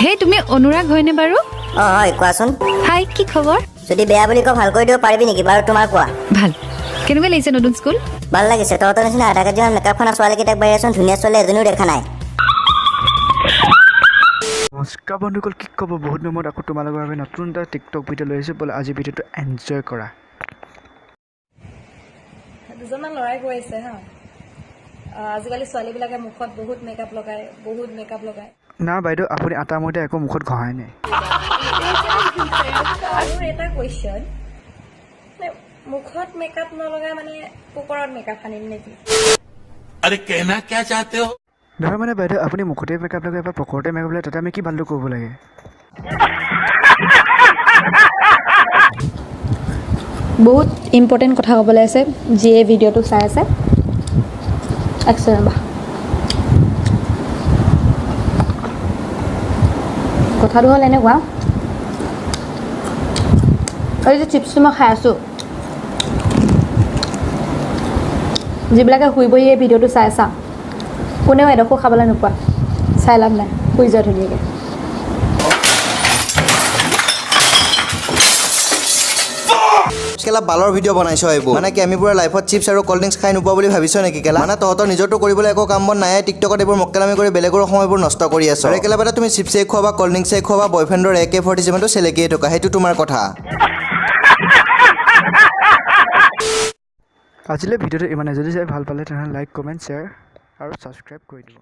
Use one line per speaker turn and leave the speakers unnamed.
Hey, তুমি অনুৰাগ হয়নে বাৰু?
হয় কোৱাচোন।
হাই, কি খবৰ?
যদি বেয়া বুলি কওঁ ভাল কৰি দিব পাৰিবি নেকি বাৰু তোমাৰ কোৱা?
ভাল। কেনেকুৱা লাগিছে নতুন স্কুল?
ভাল লাগিছে। তহঁতৰ নিচিনা আধা কেজিমান মেকআপ খনা ছোৱালীকেইটাক বাহিৰেচোন ধুনীয়া ছোৱালী এজনীও দেখা নাই।
নমস্কাৰ বন্ধুসকল, কি ক'ব বহুত দিনত আকৌ তোমালোকৰ বাবে নতুন এটা টিকটক ভিডিঅ' লৈ আহিছোঁ। ব'লা আজি ভিডিঅ'টো এনজয় কৰা।
দুজনমান ল'ৰাই কৈ আছে হা, আজিকালি ছোৱালীবিলাকে মুখত বহুত মেকআপ লগায়।
না বাইদেউ, আপুনি আটা মইদা একো মুখত ঘঁহাই নাই।
আৰু এটা কুৱেশ্যন, মুখত মেকআপ নলগাই মানে পকৰত মেকআপ সানিম নেকি?
अरे कहना क्या चाहते हो?
নহয় মানে বাইদেউ, আপুনি মুখতে মেকআপ লগাই বা পকৰতে মেকআপ লগাই তাতে আমি কি ভালটো কৰিব লাগে?
বহুত ইম্পৰ্টেণ্ট কথা ক'বলৈ আছে, যিয়ে ভিডিঅ'টো চাই আছে। একচুৱেলি ৰ'বা, কথাটো হ'ল এনেকুৱা, এই যে চিপছটো মই খাই আছোঁ, যিবিলাকে শুই বহি এই ভিডিঅ'টো চাই আছা, কোনেও এডোখৰ খাবলৈ নোপোৱা, চাই লাভ নাই, শুই যোৱা ধুনীয়াকৈ।
কেলা বালৰ ভিডিঅ' বনাইছ এইবোৰ মানে কি আমি পুৰা লাইফত চিপছ আৰু কল্ড ড্ৰিংকছ খাই নোপোৱা বুলি ভাবিছ নেকি? কেলা মানে তহঁতৰ নিজৰটো কৰিবলৈ একো কাম বন নাই, টিকটকত এইবোৰ মক্কেলামি কৰি বেলেগৰ সময়বোৰ নষ্ট কৰি আছ। আৰু কেলা বাদে তুমি চিপছে খোৱা বা কল্ড ড্ৰিংকছে খোৱা বা বয়ফ্ৰেণ্ডৰ AK-47টো চেলেকিয়ে থকা, সেইটো তোমাৰ কথা।
আজিলৈ ভিডিঅ'টো ইমানে। যদি চাই ভাল পালে তেনেহ'লে লাইক, কমেণ্ট, শ্বেয়াৰ আৰু ছাবস্ক্ৰাইব কৰি দিব।